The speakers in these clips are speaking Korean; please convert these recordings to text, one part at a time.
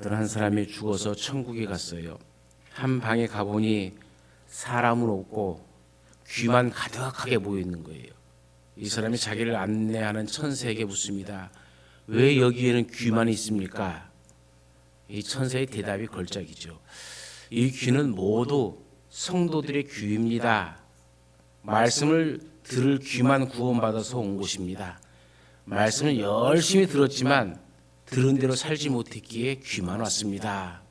어떤 한 사람이 죽어서 천국에 갔어요. 한 방에 가보니 사람은 없고 귀만 가득하게 모여 있는 거예요. 이 사람이 자기를 안내하는 천사에게 묻습니다. 왜 여기에는 귀만 있습니까? 이 천사의 대답이 걸작이죠. 이 귀는 모두 성도들의 귀입니다. 말씀을 들을 귀만 구원받아서 온 곳입니다. 말씀을 열심히 들었지만 들은 대로 살지 못했기에 귀만 왔습니다.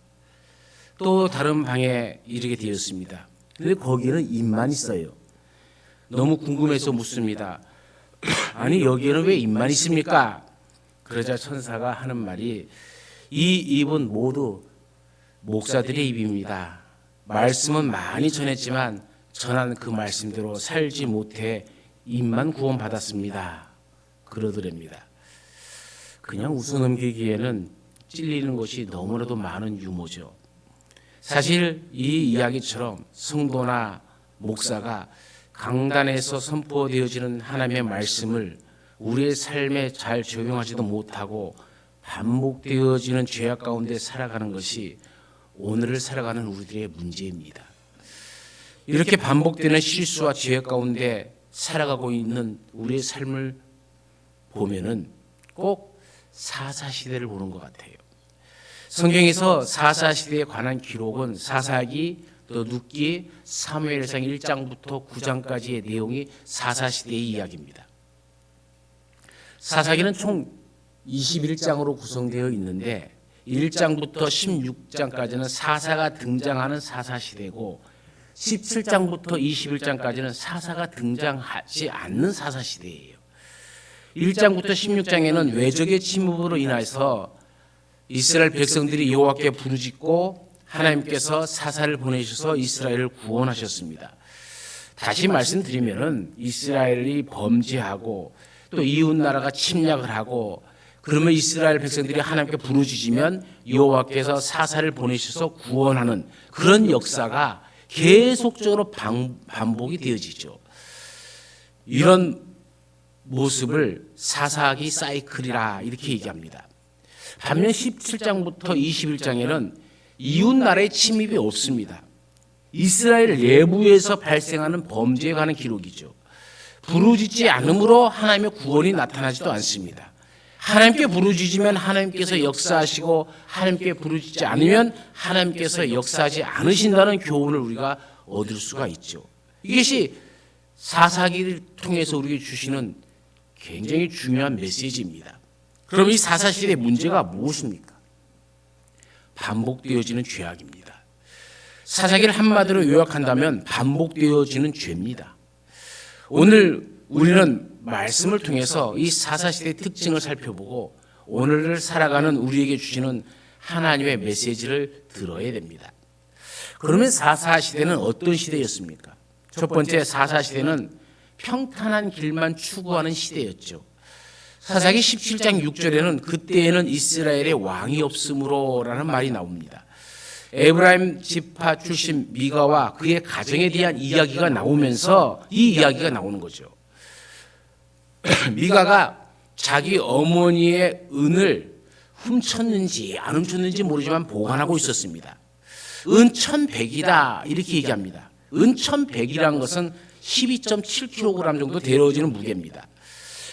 또 다른 방에 이르게 되었습니다. 근데 거기에는 입만 있어요. 너무 궁금해서 묻습니다. 아니 여기에는 왜 입만 있습니까? 그러자 천사가 하는 말이 이 입은 모두 목사들의 입입니다. 말씀은 많이 전했지만 전한 그 말씀대로 살지 못해 입만 구원받았습니다. 그러더랍니다. 그냥 웃어넘기기에는 찔리는 것이 너무나도 많은 유머죠. 사실 이 이야기처럼 성도나 목사가 강단에서 선포되어지는 하나님의 말씀을 우리의 삶에 잘 적용하지도 못하고 반복되어지는 죄악 가운데 살아가는 것이 오늘을 살아가는 우리들의 문제입니다. 이렇게 반복되는 실수와 죄악 가운데 살아가고 있는 우리의 삶을 보면은 꼭 사사시대를 보는 것 같아요. 성경에서 사사시대에 관한 기록은 사사기, 또 룻기, 사무엘상 1장부터 9장까지의 내용이 사사시대의 이야기입니다. 사사기는 총 21장으로 구성되어 있는데 1장부터 16장까지는 사사가 등장하는 사사시대고 17장부터 21장까지는 사사가 등장하지 않는 사사시대예요. 1장부터 16장에는 외적의 침묵으로 인해서 이스라엘 백성들이 여호와께 부르짖고 하나님께서 사사를 보내셔서 이스라엘을 구원하셨습니다. 다시 말씀드리면은 이스라엘이 범죄하고 또 이웃 나라가 침략을 하고 그러면 이스라엘 백성들이 하나님께 부르짖으면 여호와께서 사사를 보내셔서 구원하는 그런 역사가 계속적으로 반복이 되어지죠. 이런 모습을 사사기 사이클이라 이렇게 얘기합니다. 반면 17장부터 21장에는 이웃 나라의 침입이 없습니다. 이스라엘 내부에서 발생하는 범죄에 관한 기록이죠. 부르짖지 않으므로 하나님의 구원이 나타나지도 않습니다. 하나님께 부르짖으면 하나님께서 역사하시고 하나님께 부르짖지 않으면 하나님께서 역사하지 않으신다는 교훈을 우리가 얻을 수가 있죠. 이것이 사사기를 통해서 우리에게 주시는 굉장히 중요한 메시지입니다. 그럼 이 사사시대의 문제가 무엇입니까? 반복되어지는 죄악입니다. 사사기를 한마디로 요약한다면 반복되어지는 죄입니다. 오늘 우리는 말씀을 통해서 이 사사시대의 특징을 살펴보고 오늘을 살아가는 우리에게 주시는 하나님의 메시지를 들어야 됩니다. 그러면 사사시대는 어떤 시대였습니까? 첫 번째, 사사시대는 평탄한 길만 추구하는 시대였죠. 사사기 17장 6절에는 그때에는 이스라엘의 왕이 없으므로라는 말이 나옵니다. 에브라임 지파 출신 미가와 그의 가정에 대한 이야기가 나오면서 이 이야기가 나오는 거죠. 미가가 자기 어머니의 은을 훔쳤는지 안 훔쳤는지 모르지만 보관하고 있었습니다. 은 1100이다 이렇게 얘기합니다. 은 1100이라는 것은 12.7kg 정도 되어지는 무게입니다.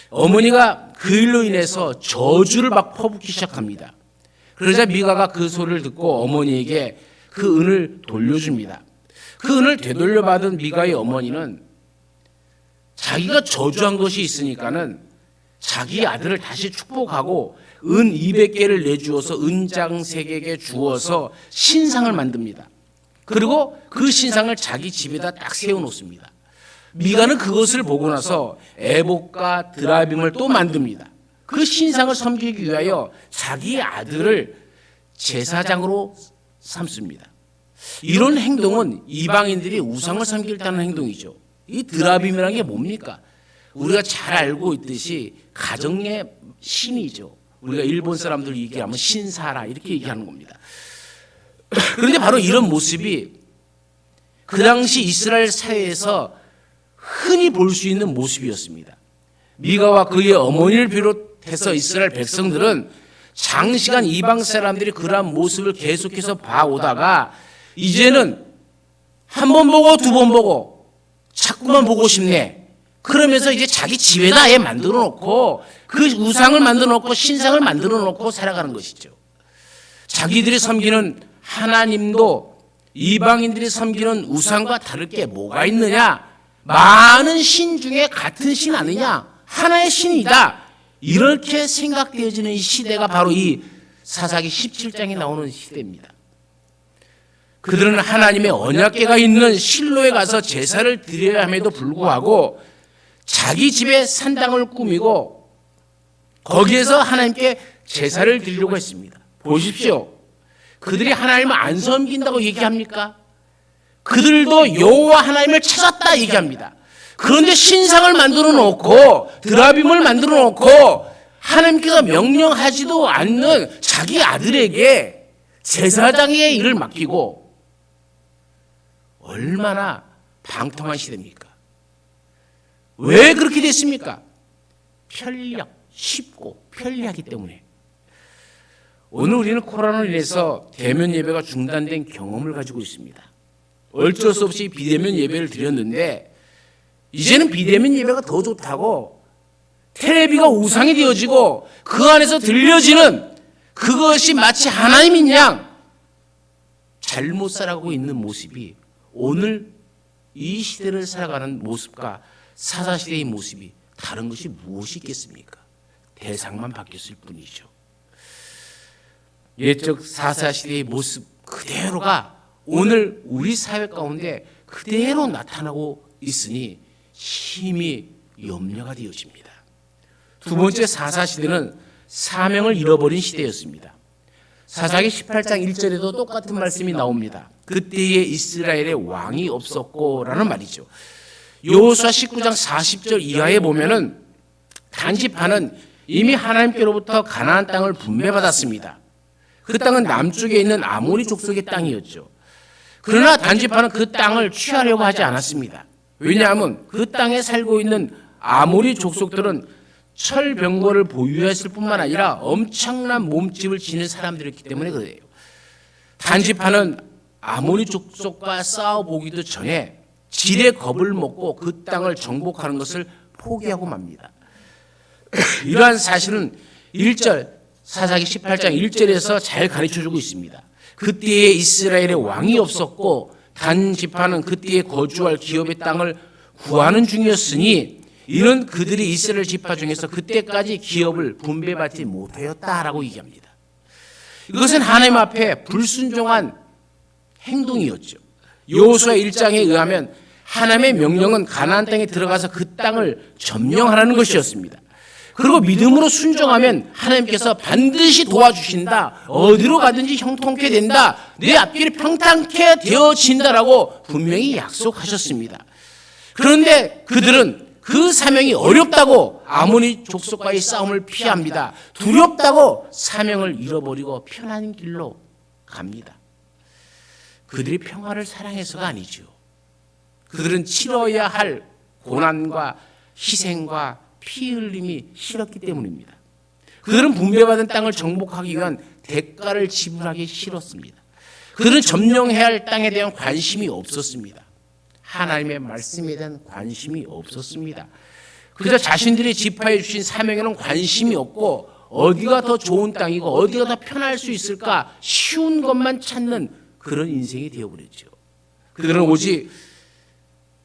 어머니가 그 일로 인해서 저주를 막 퍼붓기 시작합니다. 그러자 미가가 그 소리를 듣고 어머니에게 그 은을 돌려줍니다. 그 은을 되돌려받은 미가의 어머니는 자기가 저주한 것이 있으니까는 자기 아들을 다시 축복하고 은 200개를 내주어서 은장 3개에게 주어서 신상을 만듭니다. 그리고 그 신상을 자기 집에다 딱 세워놓습니다. 미가는 그것을 보고 나서 에봇과 드라빔을 또 만듭니다. 그 신상을 섬기기 위하여 자기 아들을 제사장으로 삼습니다. 이런 행동은 이방인들이 우상을 섬기겠다는 행동이죠. 이 드라빔이라는 게 뭡니까? 우리가 잘 알고 있듯이 가정의 신이죠. 우리가 일본 사람들 얘기하면 신사라 이렇게 얘기하는 겁니다. 그런데 바로 이런 모습이 그 당시 이스라엘 사회에서 흔히 볼 수 있는 모습이었습니다. 미가와 그의 어머니를 비롯해서 이스라엘 백성들은 장시간 이방 사람들이 그러한 모습을 계속해서 봐오다가 이제는 한 번 보고 두 번 보고 자꾸만 보고 싶네. 그러면서 이제 자기 집에다 아예 만들어 놓고 그 우상을 만들어 놓고 신상을 만들어 놓고 살아가는 것이죠. 자기들이 섬기는 하나님도 이방인들이 섬기는 우상과 다를 게 뭐가 있느냐? 많은 신 중에 같은 신 아니냐? 하나의 신이다. 이렇게 생각되어지는 시대가 바로 이 사사기 17장에 나오는 시대입니다. 그들은 하나님의 언약궤가 있는 실로에 가서 제사를 드려야 함에도 불구하고 자기 집에 산당을 꾸미고 거기에서 하나님께 제사를 드리려고 했습니다. 보십시오. 그들이 하나님을 안 섬긴다고 얘기합니까? 그들도 여호와 하나님을 찾았다 얘기합니다. 그런데 신상을 만들어 놓고 드라빔을 만들어 놓고 하나님께서 명령하지도 않는 자기 아들에게 제사장의 일을 맡기고 얼마나 방통한 시대입니까? 왜 그렇게 됐습니까? 편리하고 쉽고 편리하기 때문에. 오늘 우리는 코로나로 인해서 대면 예배가 중단된 경험을 가지고 있습니다. 어쩔 수 없이 비대면 예배를 드렸는데 이제는 비대면 예배가 더 좋다고 텔레비가 우상이 되어지고 그 안에서 들려지는 그것이 마치 하나님인 양 잘못 살아가고 있는 모습이 오늘 이 시대를 살아가는 모습과 사사시대의 모습이 다른 것이 무엇이 있겠습니까? 대상만 바뀌었을 뿐이죠. 옛적 사사시대의 모습 그대로가 오늘 우리 사회 가운데 그대로 나타나고 있으니 심히 염려가 되어집니다. 두 번째 사사시대는 사명을 잃어버린 시대였습니다. 사사기 18장 1절에도 똑같은 말씀이 나옵니다. 그때에 이스라엘에 왕이 없었고 라는 말이죠. 여호수아 19장 40절 이하에 보면은 단지파는 이미 하나님께로부터 가나안 땅을 분배받았습니다. 그 땅은 남쪽에 있는 아모리 족속의 땅이었죠. 그러나 단지파는 그 땅을 취하려고 하지 않았습니다. 왜냐하면 그 땅에 살고 있는 아모리 족속들은 철병거를 보유했을 뿐만 아니라 엄청난 몸집을 지닌 사람들이었기 때문에 그래요. 단지파는 아모리 족속과 싸워보기도 전에 질의 겁을 먹고 그 땅을 정복하는 것을 포기하고 맙니다. 이러한 사실은 1절 사사기 18장 1절에서 잘 가르쳐주고 있습니다. 그때에 이스라엘에 왕이 없었고 단지파는 그때에 거주할 기업의 땅을 구하는 중이었으니 이는 그들이 이스라엘 지파 중에서 그때까지 기업을 분배받지 못하였다라고 얘기합니다. 이것은 하나님 앞에 불순종한 행동이었죠. 여호수아 1장에 의하면 하나님의 명령은 가나안 땅에 들어가서 그 땅을 점령하라는 것이었습니다. 그리고 믿음으로 순종하면 하나님께서 반드시 도와주신다. 어디로 가든지 형통케 된다. 내 앞길이 평탄케 되어진다라고 분명히 약속하셨습니다. 그런데 그들은 그 사명이 어렵다고 아모니 족속과의 싸움을 피합니다. 두렵다고 사명을 잃어버리고 편한 길로 갑니다. 그들이 평화를 사랑해서가 아니죠. 그들은 치러야 할 고난과 희생과 피 흘림이 싫었기 때문입니다. 그들은 분배받은 땅을 정복하기 위한 대가를 지불하기 싫었습니다. 그들은 점령해야 할 땅에 대한 관심이 없었습니다. 하나님의 말씀에 대한 관심이 없었습니다. 그저 자신들이 지파해 주신 사명에는 관심이 없고 어디가 더 좋은 땅이고 어디가 더 편할 수 있을까 쉬운 것만 찾는 그런 인생이 되어버렸죠. 그들은 오직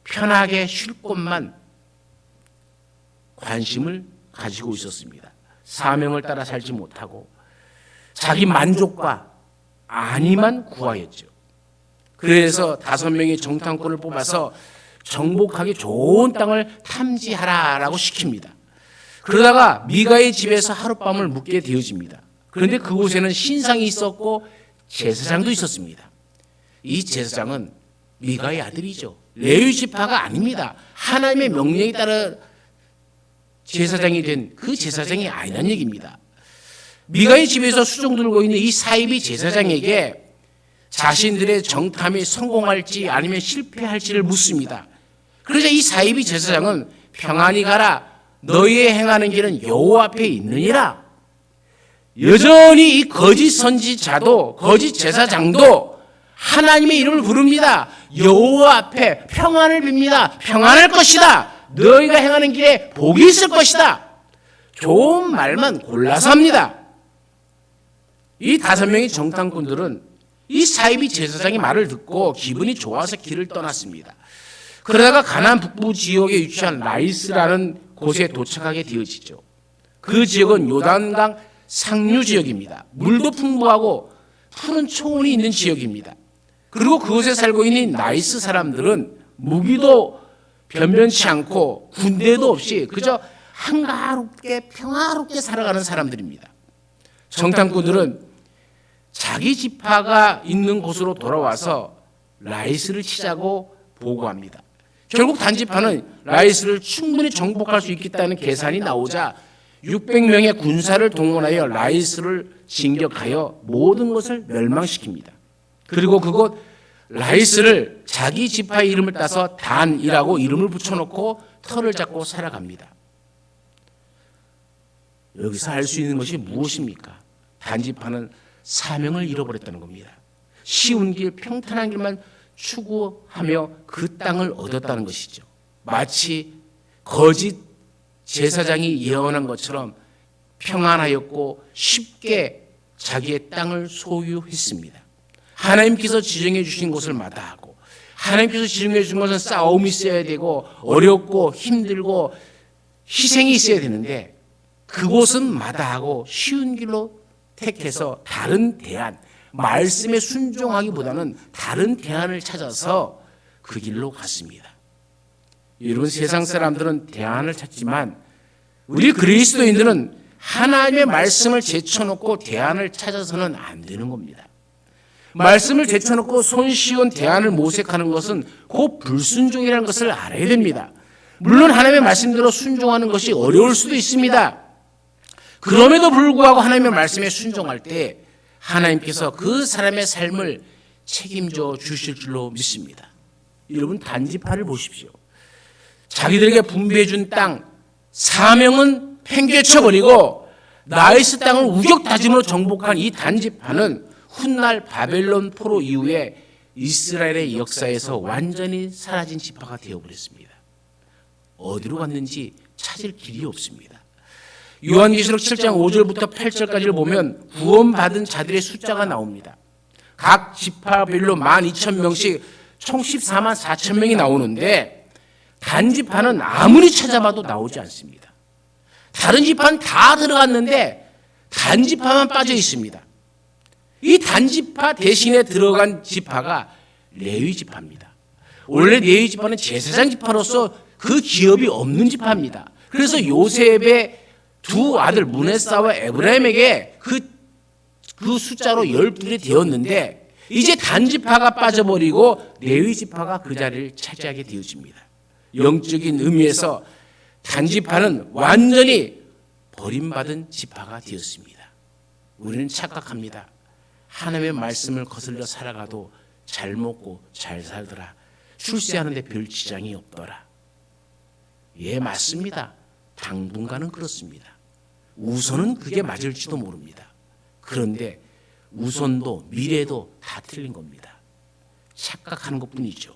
편하게 쉴 곳만 관심을 가지고 있었습니다. 사명을 따라 살지 못하고 자기 만족과 안위만 구하였죠. 그래서 5명의 정탐꾼을 뽑아서 정복하기 좋은 땅을 탐지하라라고 시킵니다. 그러다가 미가의 집에서 하룻밤을 묵게 되어집니다. 그런데 그곳에는 신상이 있었고 제사장도 있었습니다. 이 제사장은 미가의 아들이죠. 레위 지파가 아닙니다. 하나님의 명령에 따라 제사장이 된 그 제사장이 아니란 얘기입니다. 미가의 집에서 수종 들고 있는 이 사입이 제사장에게 자신들의 정탐이 성공할지 아니면 실패할지를 묻습니다. 그러자 이 사입이 제사장은 평안히 가라. 너희의 행하는 길은 여호와 앞에 있느니라. 여전히 이 거짓 선지자도 거짓 제사장도 하나님의 이름을 부릅니다. 여호와 앞에 평안을 빕니다. 평안할 것이다. 너희가 행하는 길에 복이 있을 것이다. 좋은 말만 골라서 합니다. 이 5명의 정탐꾼들은 이 사이비 제사장의 말을 듣고 기분이 좋아서 길을 떠났습니다. 그러다가 가나안 북부 지역에 위치한 라이스라는 곳에 도착하게 되어지죠. 그 지역은 요단강 상류 지역입니다. 물도 풍부하고 푸른 초원이 있는 지역입니다. 그리고 그곳에 살고 있는 라이스 사람들은 무기도 변변치 않고 군대도 없이 그저 한가롭게 평화롭게 살아가는 사람들입니다. 정탐꾼들은 자기 지파가 있는 곳으로 돌아와서 라이스를 치자고 보고합니다. 결국 단지파는 라이스를 충분히 정복할 수 있겠다는 계산이 나오자 600명의 군사를 동원하여 라이스를 진격하여 모든 것을 멸망시킵니다. 그리고 그곳 라이스를 자기 지파의 이름을 따서 단이라고 이름을 붙여놓고 터를 잡고 살아갑니다. 여기서 알 수 있는 것이 무엇입니까? 단지파는 사명을 잃어버렸다는 겁니다. 쉬운 길, 평탄한 길만 추구하며 그 땅을 얻었다는 것이죠. 마치 거짓 제사장이 예언한 것처럼 평안하였고 쉽게 자기의 땅을 소유했습니다. 하나님께서 지정해 주신 곳을 마다하고 하나님께서 지정해 주신 것은 싸움이 있어야 되고 어렵고 힘들고 희생이 있어야 되는데 그곳은 마다하고 쉬운 길로 택해서 다른 대안, 말씀에 순종하기보다는 다른 대안을 찾아서 그 길로 갔습니다. 여러분, 세상 사람들은 대안을 찾지만 우리 그리스도인들은 하나님의 말씀을 제쳐놓고 대안을 찾아서는 안 되는 겁니다. 말씀을 제쳐놓고 손쉬운 대안을 모색하는 것은 곧 불순종이라는 것을 알아야 됩니다. 물론 하나님의 말씀대로 순종하는 것이 어려울 수도 있습니다. 그럼에도 불구하고 하나님의 말씀에 순종할 때 하나님께서 그 사람의 삶을 책임져 주실 줄로 믿습니다. 여러분, 단지파를 보십시오. 자기들에게 분배해 준 땅, 사명은 팽개쳐버리고 라이스 땅을 우격다짐으로 정복한 이 단지파는 훗날 바벨론 포로 이후에 이스라엘의 역사에서 완전히 사라진 지파가 되어버렸습니다. 어디로 갔는지 찾을 길이 없습니다. 요한계시록 7장 5절부터 8절까지를 보면 구원받은 자들의 숫자가 나옵니다. 각 지파별로 12,000명씩 총 14만 4천 명이 나오는데 단지파는 아무리 찾아봐도 나오지 않습니다. 다른 지파는 다 들어갔는데 단지파만 빠져 있습니다. 이 단지파 대신에 들어간 지파가 레위 지파입니다. 원래 레위 지파는 제사장 지파로서 그 기업이 없는 지파입니다. 그래서 요셉의 두 아들 문에사와 에브라임에게 그 숫자로 12이 되었는데 이제 단지파가 빠져버리고 레위 지파가 그 자리를 차지하게 되어집니다. 영적인 의미에서 단지파는 완전히 버림받은 지파가 되었습니다. 우리는 착각합니다. 하나님의 말씀을 거슬러 살아가도 잘 먹고 잘 살더라. 출세하는데 별 지장이 없더라. 예, 맞습니다. 당분간은 그렇습니다. 우선은 그게 맞을지도 모릅니다. 그런데 우선도 미래도 다 틀린 겁니다. 착각하는 것뿐이죠.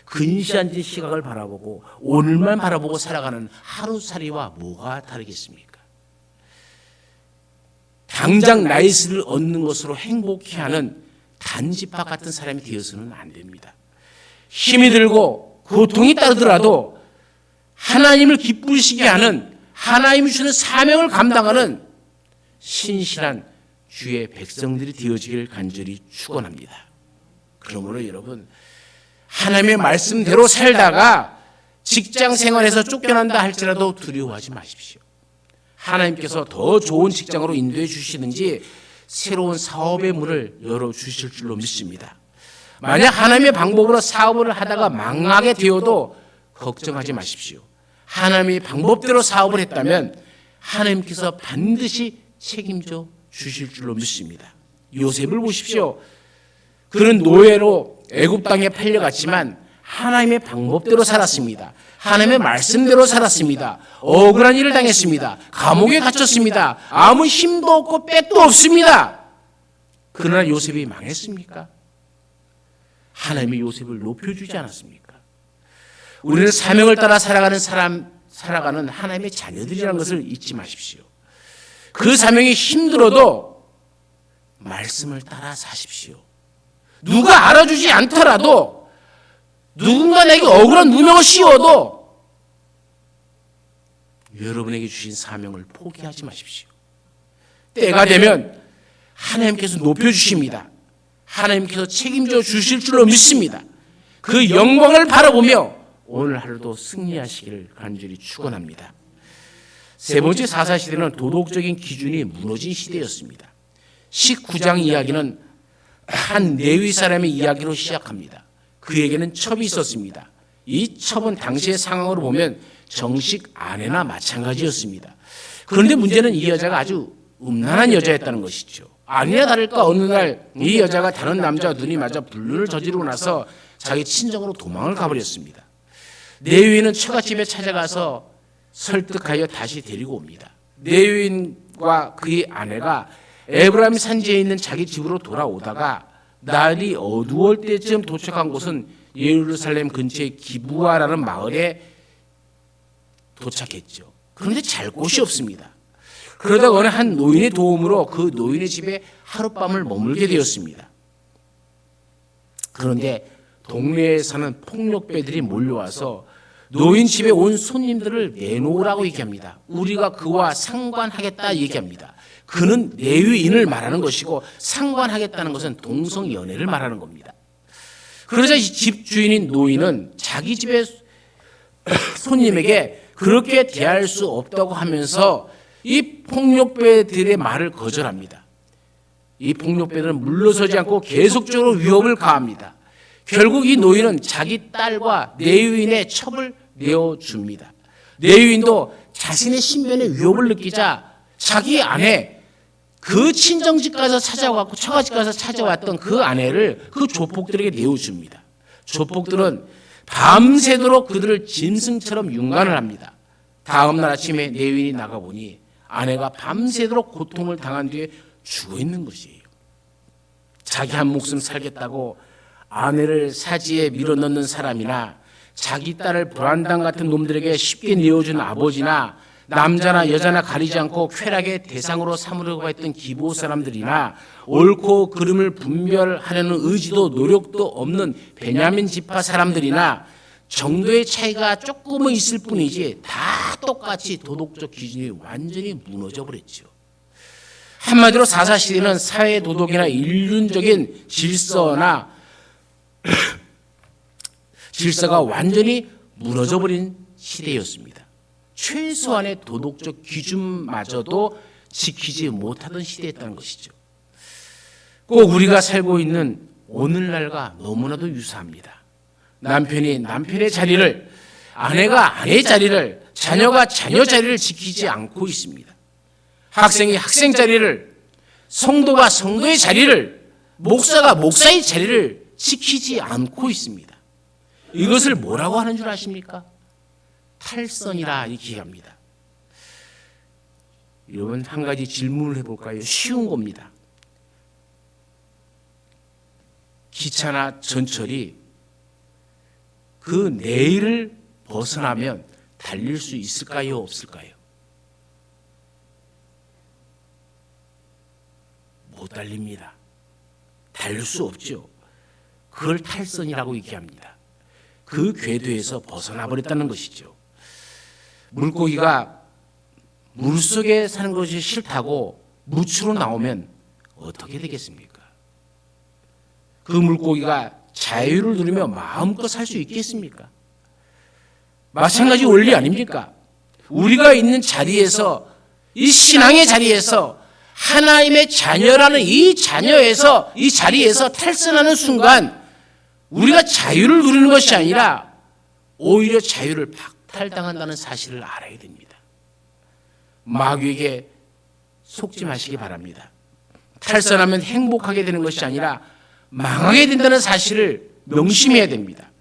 근시안진 시각을 바라보고 오늘만 바라보고 살아가는 하루살이와 뭐가 다르겠습니까? 당장 라이스를 얻는 것으로 행복해하는 단지파 같은 사람이 되어서는 안 됩니다. 힘이 들고 고통이 따르더라도 하나님을 기쁘시게 하는 하나님이 주는 사명을 감당하는 신실한 주의 백성들이 되어지길 간절히 축원합니다. 그러므로 여러분, 하나님의 말씀대로 살다가 직장 생활에서 쫓겨난다 할지라도 두려워하지 마십시오. 하나님께서 더 좋은 직장으로 인도해 주시든지 새로운 사업의 문을 열어주실 줄로 믿습니다. 만약 하나님의 방법으로 사업을 하다가 망하게 되어도 걱정하지 마십시오. 하나님의 방법대로 사업을 했다면 하나님께서 반드시 책임져 주실 줄로 믿습니다. 요셉을 보십시오. 그는 노예로 애굽 땅에 팔려갔지만 하나님의 방법대로 살았습니다. 하나님의 말씀대로 살았습니다. 억울한 일을 당했습니다. 감옥에 갇혔습니다. 아무 힘도 없고 빽도 없습니다. 그러나 요셉이 망했습니까? 하나님이 요셉을 높여주지 않았습니까? 우리는 사명을 따라 살아가는 하나님의 자녀들이라는 것을 잊지 마십시오. 그 사명이 힘들어도 말씀을 따라 사십시오. 누가 알아주지 않더라도 누군가 내게 억울한 누명을 씌워도 여러분에게 주신 사명을 포기하지 마십시오. 때가 되면 하나님께서 높여주십니다. 하나님께서 책임져 주실 줄로 믿습니다. 그 영광을 바라보며 오늘 하루도 승리하시기를 간절히 축원합니다. 세 번째 사사시대는 도덕적인 기준이 무너진 시대였습니다. 19장 이야기는 한 레위 사람의 이야기로 시작합니다. 그에게는 첩이 있었습니다. 이 첩은 당시의 상황으로 보면 정식 아내나 마찬가지였습니다. 그런데 문제는 이 여자가 아주 음란한 여자였다는 것이죠. 아니나 다를까 어느 날 이 여자가 다른 남자와 눈이 맞아 불륜을 저지르고 나서 자기 친정으로 도망을 가버렸습니다. 레위인은 처갓집에 찾아가서 설득하여 다시 데리고 옵니다. 레위인과 그의 아내가 에브라임 산지에 있는 자기 집으로 돌아오다가 날이 어두울 때쯤 도착한 곳은 예루살렘 근처의 기부아라는 마을에 도착했죠. 그런데 잘 곳이 없습니다. 그러다가 어느 한 노인의 도움으로 그 노인의 집에 하룻밤을 머물게 되었습니다. 그런데 동네에 사는 폭력배들이 몰려와서 노인 집에 온 손님들을 내놓으라고 얘기합니다. 우리가 그와 상관하겠다 얘기합니다. 그는 레위인을 말하는 것이고 상관하겠다는 것은 동성연애를 말하는 겁니다. 그러자 집 주인인 노인은 자기 집의 손님에게 그렇게 대할 수 없다고 하면서 이 폭력배들의 말을 거절합니다. 이 폭력배들은 물러서지 않고 계속적으로 위협을 가합니다. 결국 이 노인은 자기 딸과 레위인의 첩을 내어줍니다. 레위인도 자신의 신변에 위협을 느끼자 자기 아내 그 친정집 가서 찾아왔고 처가집 가서 찾아왔던 그 아내를 그 조폭들에게 내어줍니다. 조폭들은 밤새도록 그들을 짐승처럼 윤관을 합니다. 다음 날 아침에 레위인이 나가보니 아내가 밤새도록 고통을 당한 뒤에 죽어 있는 것이에요. 자기 한 목숨 살겠다고 아내를 사지에 밀어넣는 사람이나 자기 딸을 불안당 같은 놈들에게 쉽게 내어준 아버지나 남자나 여자나 가리지 않고 쾌락의 대상으로 삼으려고 했던 기부 사람들이나 옳고 그름을 분별하려는 의지도 노력도 없는 베냐민 지파 사람들이나 정도의 차이가 조금은 있을 뿐이지 다 똑같이 도덕적 기준이 완전히 무너져 버렸죠. 한마디로 사사시대는 사회 도덕이나 인륜적인 질서가 완전히 무너져 버린 시대였습니다. 최소한의 도덕적 기준마저도 지키지 못하던 시대였다는 것이죠. 꼭 우리가 살고 있는 오늘날과 너무나도 유사합니다. 남편이 남편의 자리를, 아내가 아내의 자리를, 자녀가 자녀 자리를 지키지 않고 있습니다. 학생이 학생 자리를, 성도가 성도의 자리를, 목사가 목사의 자리를 지키지 않고 있습니다. 이것을 뭐라고 하는 줄 아십니까? 탈선이라 얘기합니다. 여러분 한 가지 질문을 해볼까요? 쉬운 겁니다. 기차나 전철이 그 내일을 벗어나면 달릴 수 있을까요? 없을까요? 못 달립니다. 달릴 수 없죠. 그걸 탈선이라고 얘기합니다. 그 궤도에서 벗어나 버렸다는 것이죠. 물고기가 물속에 사는 것이 싫다고 무추로 나오면 어떻게 되겠습니까? 그 물고기가 자유를 누리며 마음껏 살 수 있겠습니까? 마찬가지 원리 아닙니까? 우리가 있는 자리에서, 이 신앙의 자리에서, 하나님의 자녀라는 이 자리에서 탈선하는 순간 우리가 자유를 누리는 것이 아니라 오히려 자유를 박탈당한다는 사실을 알아야 됩니다. 마귀에게 속지 마시기 바랍니다. 탈선하면 행복하게 되는 것이 아니라 망하게 된다는 사실을 명심해야 됩니다.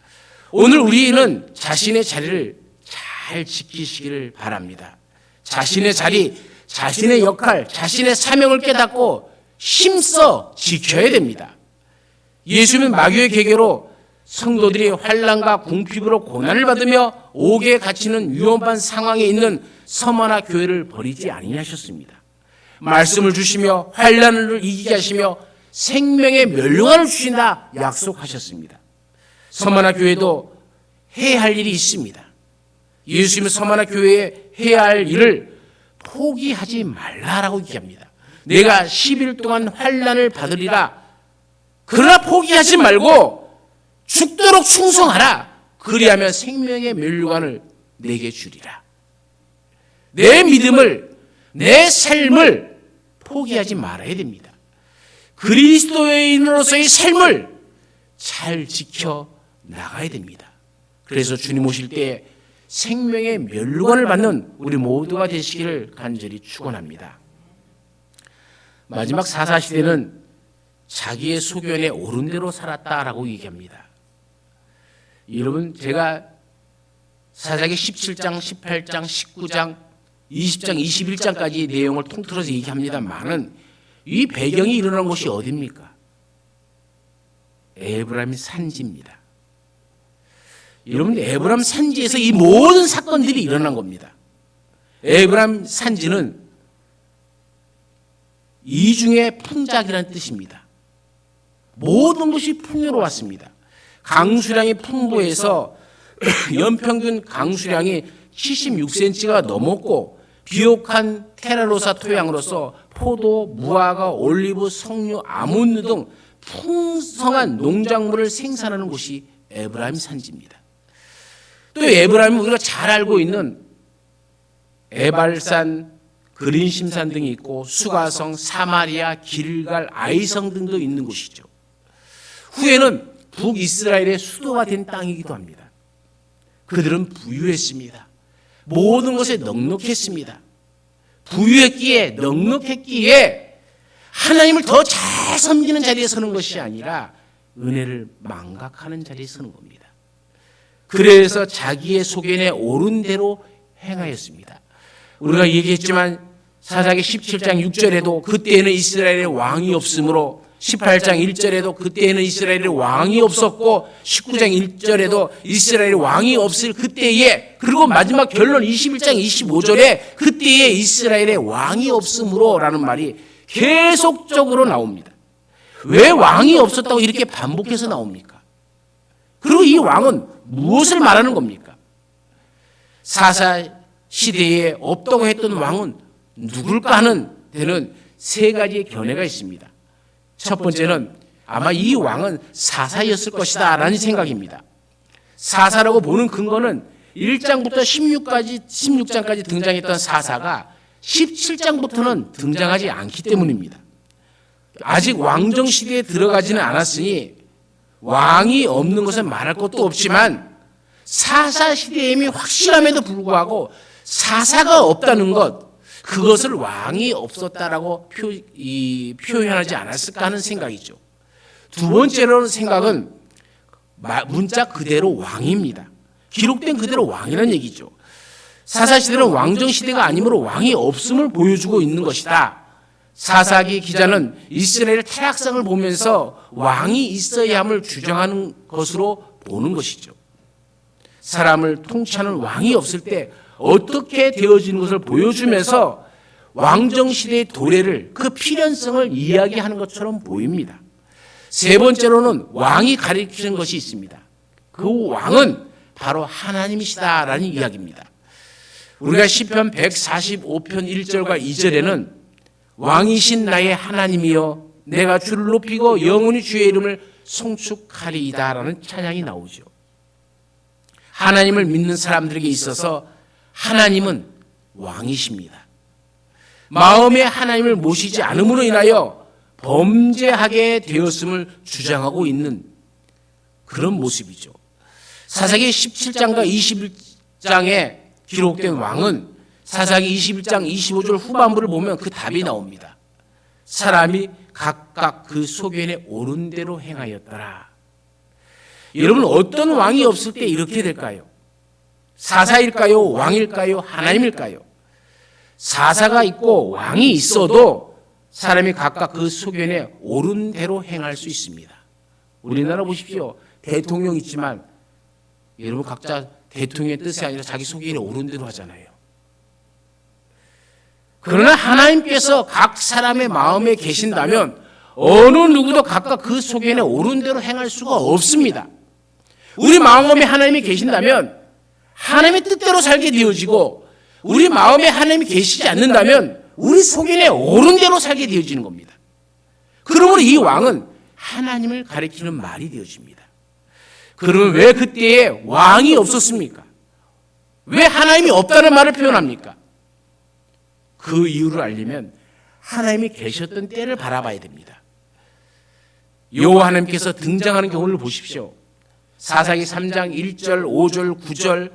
오늘 우리는 자신의 자리를 잘 지키시기를 바랍니다. 자신의 자리, 자신의 역할, 자신의 사명을 깨닫고 힘써 지켜야 됩니다. 예수님은 마귀의 계계로 성도들이 환난과 궁핍으로 고난을 받으며 옥에 갇히는 위험한 상황에 있는 서머나 교회를 버리지 아니하셨습니다. 말씀을 주시며 환난을 이기게 하시며 생명의 멸류관을 주신다 약속하셨습니다. 서머나 교회도 해야 할 일이 있습니다. 예수님은 서머나 교회에 해야 할 일을 포기하지 말라라고 얘기합니다. 내가 10일 동안 환난을 받으리라. 그러나 포기하지 말고 죽도록 충성하라. 그리하면 생명의 멸류관을 내게 주리라. 내 믿음을, 내 삶을 포기하지 말아야 됩니다. 그리스도인으로서의 삶을 잘 지켜 나가야 됩니다. 그래서 주님 오실 때 생명의 멸류관을 받는 우리 모두가 되시기를 간절히 축원합니다. 마지막 사사시대는 자기의 소견에 옳은 대로 살았다라고 얘기합니다. 여러분, 제가 사사기 17장, 18장, 19장, 20장, 21장까지 내용을 통틀어서 얘기합니다만은 이 배경이 일어난 곳이 어디입니까? 에브라임 산지입니다. 여러분, 에브라임 산지에서 이 모든 사건들이 일어난 겁니다. 에브라임 산지는 이중의 풍작이라는 뜻입니다. 모든 것이 풍요로웠습니다. 강수량이 풍부해서 연평균 강수량이 76cm가 넘었고 비옥한 테라로사 토양으로서 포도, 무화과, 올리브, 석류, 아몬드 등 풍성한 농작물을 생산하는 곳이 에브라임 산지입니다. 또 에브라임은 우리가 잘 알고 있는 에발산, 그린심산 등이 있고 수가성, 사마리아, 길갈, 아이성 등도 있는 곳이죠. 후에는 북이스라엘의 수도가 된 땅이기도 합니다. 그들은 부유했습니다. 모든 것에 넉넉했습니다. 부유했기에, 넉넉했기에 하나님을 더 잘 섬기는 자리에 서는 것이 아니라 은혜를 망각하는 자리에 서는 겁니다. 그래서 자기의 소견에 옳은 대로 행하였습니다. 우리가 얘기했지만 사사기 17장 6절에도 그때에는 이스라엘의 왕이 없으므로 18장 1절에도 그때에는 이스라엘의 왕이 없었고 19장 1절에도 이스라엘의 왕이 없을 그때에, 그리고 마지막 결론 21장 25절에 그때에 이스라엘의 왕이 없으므로 라는 말이 계속적으로 나옵니다. 왜 왕이 없었다고 이렇게 반복해서 나옵니까? 그리고 이 왕은 무엇을 말하는 겁니까? 사사 시대에 없다고 했던 왕은 누굴까 하는 데는 세 가지의 견해가 있습니다. 첫 번째는 아마 이 왕은 사사였을 것이다 라는 생각입니다. 사사라고 보는 근거는 1장부터 16장까지 등장했던 사사가 17장부터는 등장하지 않기 때문입니다. 아직 왕정시대에 들어가지는 않았으니 왕이 없는 것은 말할 것도 없지만 사사시대의 힘이 확실함에도 불구하고 사사가 없다는 것, 그것을 왕이 없었다라고 표현하지 않았을까 하는 생각이죠. 두 번째로는 생각은 문자 그대로 왕입니다. 기록된 그대로 왕이라는 얘기죠. 사사시대는 왕정시대가 아니므로 왕이 없음을 보여주고 있는 것이다. 사사기 기자는 이스라엘 타락상을 보면서 왕이 있어야 함을 주장하는 것으로 보는 것이죠. 사람을 통치하는 왕이 없을 때 어떻게 되어지는 것을 보여주면서 왕정시대의 도래를, 그 필연성을 이야기하는 것처럼 보입니다. 세 번째로는 왕이 가리키는 것이 있습니다. 그 왕은 바로 하나님이시다라는 이야기입니다. 우리가 시편 145편 1절과 2절에는 왕이신 나의 하나님이여 내가 주를 높이고 영원히 주의 이름을 송축하리이다라는 찬양이 나오죠. 하나님을 믿는 사람들에게 있어서 하나님은 왕이십니다. 마음에 하나님을 모시지 않음으로 인하여 범죄하게 되었음을 주장하고 있는 그런 모습이죠. 사사기 17장과 21장에 기록된 왕은 사사기 21장 25절 후반부를 보면 그 답이 나옵니다. 사람이 각각 그 소견에 옳은 대로 행하였더라. 여러분 어떤 왕이 없을 때 이렇게 될까요? 사사일까요? 왕일까요? 하나님일까요? 사사가 있고 왕이 있어도 사람이 각각 그 소견에 옳은 대로 행할 수 있습니다. 우리나라 보십시오. 대통령 있지만 여러분 각자 대통령의 뜻이 아니라 자기 소견에 옳은 대로 하잖아요. 그러나 하나님께서 각 사람의 마음에 계신다면 어느 누구도 각각 그 소견에 옳은 대로 행할 수가 없습니다. 우리 마음에 하나님이 계신다면 하나님의 뜻대로 살게 되어지고 우리 마음에 하나님이 계시지 않는다면 우리 소견에 옳은 대로 살게 되어지는 겁니다. 그러므로 이 왕은 하나님을 가리키는 말이 되어집니다. 그러면 왜 그때에 왕이 없었습니까? 왜 하나님이 없다는 말을 표현합니까? 그 이유를 알려면 하나님이 계셨던 때를 바라봐야 됩니다. 여호와 하나님께서 등장하는 경우를 보십시오. 사사기 3장 1절, 5절, 9절,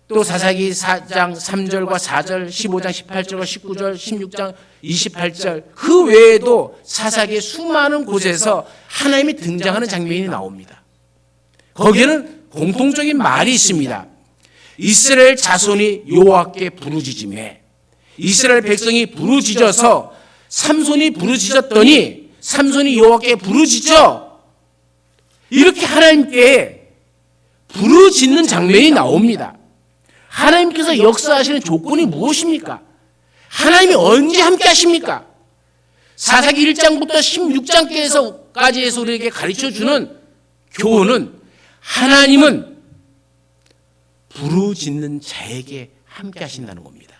또 사사기 4장 3절과 4절, 15장 18절과 19절, 16장 28절, 그 외에도 사사기의 수많은 곳에서 하나님이 등장하는 장면이 나옵니다. 거기에는 공통적인 말이 있습니다. 이스라엘 자손이 여호와께 부르짖으매, 이스라엘 백성이 부르짖어서 삼손이 부르짖었더니 삼손이 여호와께 부르짖어, 이렇게 하나님께 부르짖는 장면이 나옵니다. 하나님께서 역사하시는 조건이 무엇입니까? 하나님이 언제 함께 하십니까? 사사기 1장부터 16장까지 해서 우리에게 가르쳐주는 교훈은 하나님은 부르짖는 자에게 함께 하신다는 겁니다.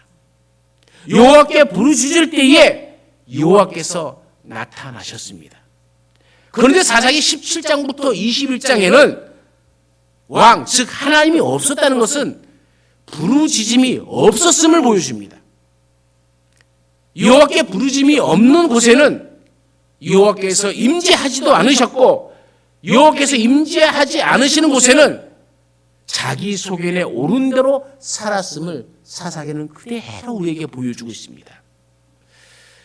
여호와께 부르짖을 때에 여호와께서 나타나셨습니다. 그런데 사사기 17장부터 21장에는 왕, 즉 하나님이 없었다는 것은 부르짖음이 없었음을 보여줍니다. 여호와께 부르짖음이 없는 곳에는 여호와께서 임재하지도 않으셨고, 여호와께서 임재하지 않으시는 곳에는 자기 소견에 옳은 대로 살았음을 사사기는 그대로 우리에게 보여주고 있습니다.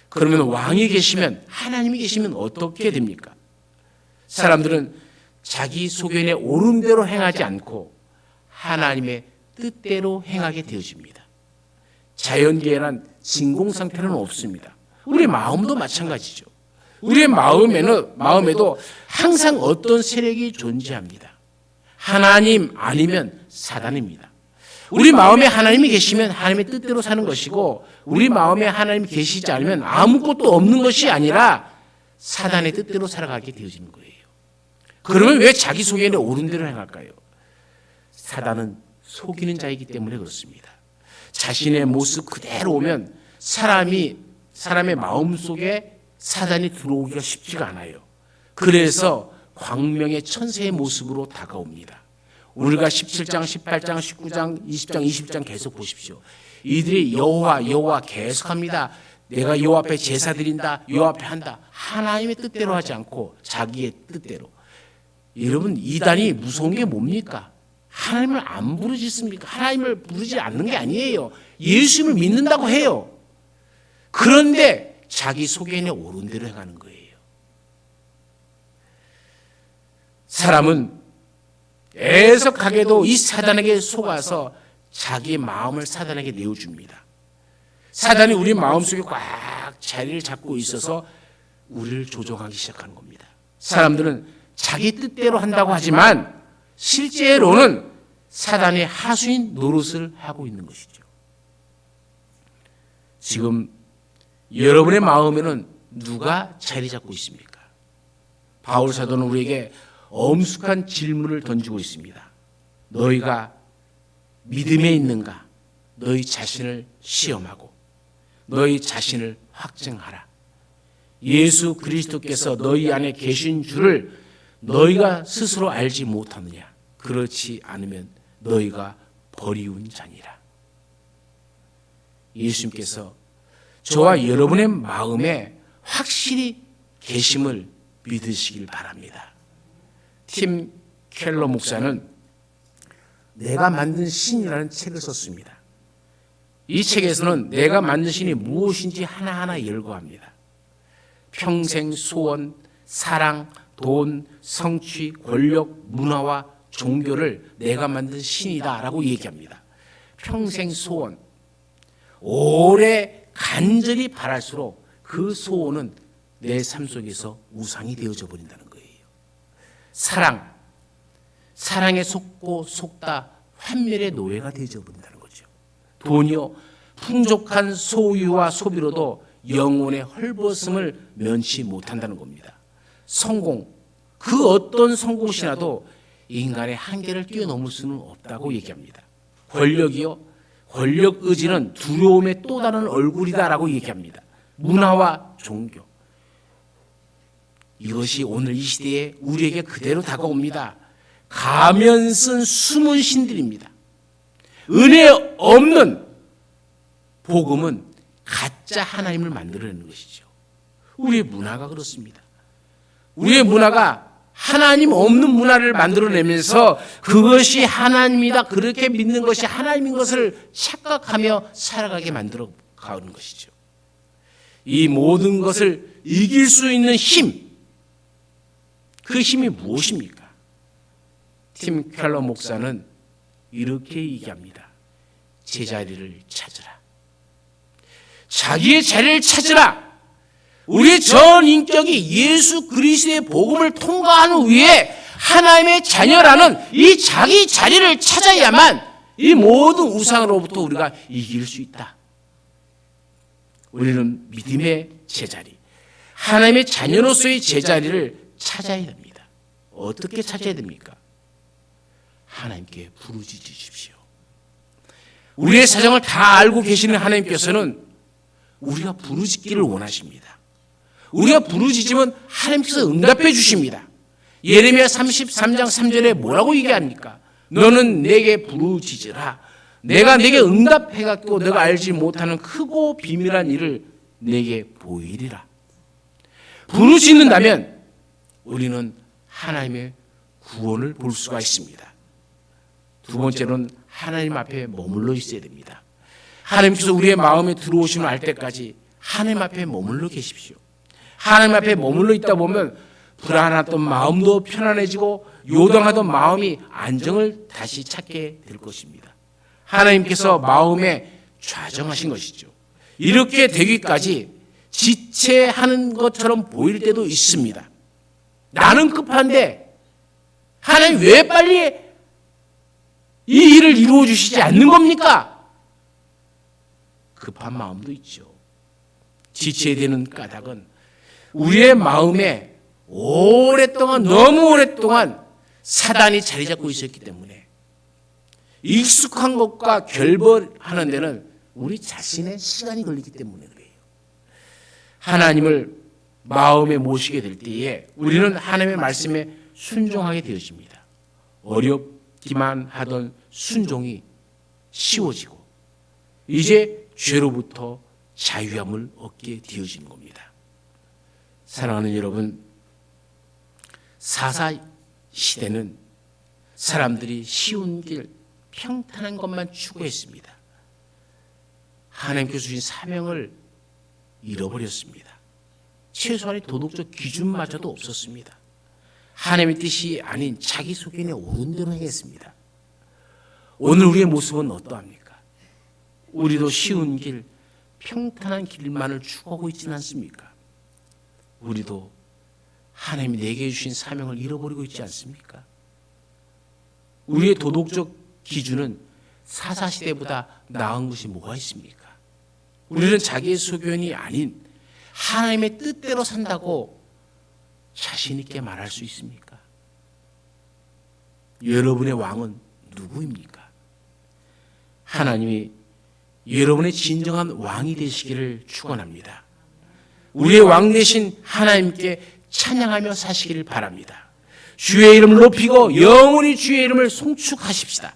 그러면 왕이 계시면, 하나님이 계시면 어떻게 됩니까? 사람들은 자기 소견에 옳은 대로 행하지 않고 하나님의 뜻대로 행하게 되어집니다. 자연계에는 진공상태는 없습니다. 우리 마음도 마찬가지죠. 우리의 마음에도 항상 어떤 세력이 존재합니다. 하나님 아니면 사단입니다. 우리 마음에 하나님이 계시면 하나님의 뜻대로 사는 것이고, 우리 마음에 하나님이 계시지 않으면 아무것도 없는 것이 아니라 사단의 뜻대로 살아가게 되어지는 거예요. 그러면 왜 자기 소견에 옳은 대로 행할까요? 사단은 속이는 자이기 때문에 그렇습니다. 자신의 모습 그대로 오면 사람의 마음 속에 사단이 들어오기가 쉽지가 않아요. 그래서 광명의 천사의 모습으로 다가옵니다. 우리가 17장, 18장, 19장, 20장, 20장 계속 보십시오. 이들이 여호와 계속합니다. 내가 여호와 앞에 제사 드린다, 여호와 앞에 한다. 하나님의 뜻대로 하지 않고 자기의 뜻대로. 여러분, 이단이 무서운 게 뭡니까? 하나님을 안 부르짖습니까? 하나님을 부르지 않는 게 아니에요. 예수님을 믿는다고 해요. 그런데 자기 소견에 옳은 대로 행하는 거예요. 사람은 애석하게도 이 사단에게 속아서 자기의 마음을 사단에게 내어줍니다. 사단이 우리 마음속에 꽉 자리를 잡고 있어서 우리를 조종하기 시작하는 겁니다. 사람들은 자기 뜻대로 한다고 하지만 실제로는 사단의 하수인 노릇을 하고 있는 것이죠. 지금 여러분의 마음에는 누가 자리 잡고 있습니까? 바울 사도는 우리에게 엄숙한 질문을 던지고 있습니다. 너희가 믿음에 있는가? 너희 자신을 시험하고 너희 자신을 확증하라. 예수 그리스도께서 너희 안에 계신 줄을 너희가 스스로 알지 못하느냐? 그렇지 않으면 너희가 버리운 자니라. 예수님께서 저와 여러분의 마음에 확실히 계심을 믿으시길 바랍니다. 팀 켈러 목사는 내가 만든 신이라는 책을 썼습니다. 이 책에서는 내가 만든 신이 무엇인지 하나하나 열거합니다. 평생 소원, 사랑, 돈, 성취, 권력, 문화와 종교를 내가 만든 신이다라고 얘기합니다. 평생 소원, 오래 간절히 바랄수록 그 소원은 내 삶 속에서 우상이 되어져 버린다는 거예요. 사랑에 속고 속다 환멸의 노예가 되어져 버린다는 거죠. 돈이요, 풍족한 소유와 소비로도 영혼의 헐벗음을 면치 못한다는 겁니다. 성공, 그 어떤 성공신화도 인간의 한계를 뛰어넘을 수는 없다고 얘기합니다. 권력이요, 권력 의지는 두려움의 또 다른 얼굴이다라고 얘기합니다. 문화와 종교, 이것이 오늘 이 시대에 우리에게 그대로 다가옵니다. 가면 쓴 숨은 신들입니다. 은혜 없는 복음은 가짜 하나님을 만들어내는 것이죠. 우리의 문화가 그렇습니다. 우리의 문화가 하나님 없는 문화를 만들어내면서 그것이 하나님이다, 그렇게 믿는 것이 하나님인 것을 착각하며 살아가게 만들어 가는 것이죠. 이 모든 것을 이길 수 있는 힘, 그 힘이 무엇입니까? 팀 켈러 목사는 이렇게 얘기합니다. 제자리를 찾으라. 자기의 자리를 찾으라. 우리의 전 인격이 예수 그리스도의 복음을 통과한 후에 하나님의 자녀라는 이 자기 자리를 찾아야만 이 모든 우상으로부터 우리가 이길 수 있다. 우리는 믿음의 제자리, 하나님의 자녀로서의 제자리를 찾아야 됩니다. 어떻게 찾아야 됩니까? 하나님께 부르짖으십시오. 우리의 사정을 다 알고 계시는 하나님께서는 우리가 부르짖기를 원하십니다. 우리가 부르짖으면 하나님께서 응답해 주십니다. 예레미야 33장 3절에 뭐라고 얘기합니까? 너는 내게 부르짖으라. 내가 내게 응답해 갖고 내가 알지 못하는 크고 비밀한 일을 내게 보이리라. 부르짖는다면 우리는 하나님의 구원을 볼 수가 있습니다. 두 번째로는 하나님 앞에 머물러 있어야 됩니다. 하나님께서 우리의 마음에 들어오심을 알 때까지 하나님 앞에 머물러 계십시오. 하나님 앞에 머물러 있다 보면 불안했던 마음도 편안해지고 요동하던 마음이 안정을 다시 찾게 될 것입니다. 하나님께서 마음에 좌정하신 것이죠. 이렇게 되기까지 지체하는 것처럼 보일 때도 있습니다. 나는 급한데 하나님 왜 빨리 이 일을 이루어 주시지 않는 겁니까? 급한 마음도 있죠. 지체해야 되는 까닭은 우리의 마음에 오랫동안, 너무 오랫동안 사단이 자리 잡고 있었기 때문에 익숙한 것과 결별하는 데는 우리 자신의 시간이 걸리기 때문에 그래요. 하나님을 마음에 모시게 될 때에 우리는 하나님의 말씀에 순종하게 되어집니다. 어렵기만 하던 순종이 쉬워지고 이제 죄로부터 자유함을 얻게 되어지는 겁니다. 사랑하는 여러분, 사사 시대는 사람들이 쉬운 길, 평탄한 것만 추구했습니다. 하나님께서 주신 사명을 잃어버렸습니다. 최소한의 도덕적 기준마저도 없었습니다. 하나님의 뜻이 아닌 자기 소견에 옳은 대로 행했습니다. 오늘 우리의 모습은 어떠합니까? 우리도 쉬운 길, 평탄한 길만을 추구하고 있지는 않습니까? 우리도 하나님이 내게 주신 사명을 잃어버리고 있지 않습니까? 우리의 도덕적 기준은 사사시대보다 나은 것이 뭐가 있습니까? 우리는 자기의 소견이 아닌 하나님의 뜻대로 산다고 자신 있게 말할 수 있습니까? 여러분의 왕은 누구입니까? 하나님이 여러분의 진정한 왕이 되시기를 축원합니다. 우리의 왕 되신 하나님께 찬양하며 사시기를 바랍니다. 주의 이름을 높이고 영원히 주의 이름을 송축하십시다.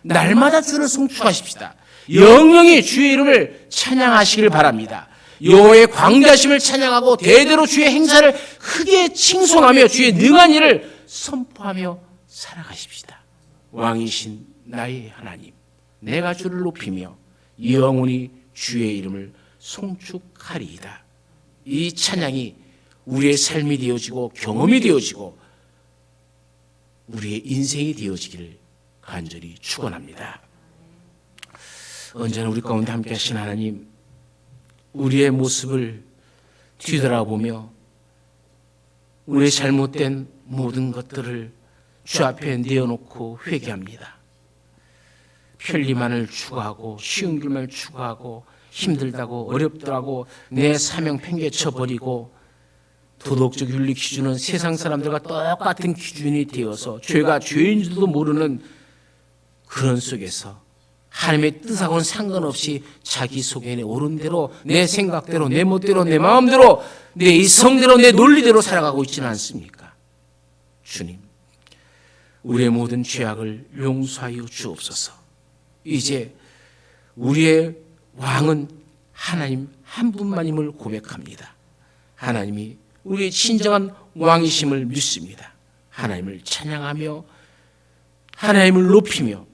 날마다 주를 송축하십시다. 영영이 주의 이름을 찬양하시길 바랍니다. 여호와의 광대하심을 찬양하고 대대로 주의 행사를 크게 칭송하며 주의 능한 일을 선포하며 살아가십시다. 왕이신 나의 하나님, 내가 주를 높이며 영원히 주의 이름을 송축하리이다. 이 찬양이 우리의 삶이 되어지고 경험이 되어지고 우리의 인생이 되어지기를 간절히 축원합니다. 언제나 우리 가운데 함께 하신 하나님, 우리의 모습을 뒤돌아보며 우리의 잘못된 모든 것들을 주 앞에 내어놓고 회개합니다. 편리만을 추구하고 쉬운 길만 추구하고 힘들다고 어렵다고 내 사명 팽개쳐버리고 도덕적 윤리 기준은 세상 사람들과 똑같은 기준이 되어서 죄가 죄인 줄도 모르는 그런 속에서 하나님의 뜻하고는 상관없이 자기 속에 옳은 대로 내 생각대로 내 멋대로 내 마음대로 내 이성대로 내 논리대로 살아가고 있지는 않습니까? 주님, 우리의 모든 죄악을 용서하여 주옵소서. 이제 우리의 왕은 하나님 한 분만임을 고백합니다. 하나님이 우리의 진정한 왕이심을 믿습니다. 하나님을 찬양하며 하나님을 높이며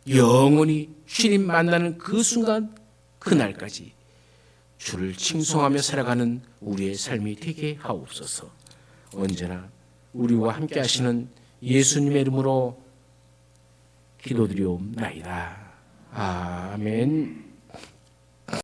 영원히 주님 만나는 그 순간 그날까지 주를 칭송하며 살아가는 우리의 삶이 되게 하옵소서. 언제나 우리와 함께 하시는 예수님의 이름으로 기도드리옵나이다. 아멘.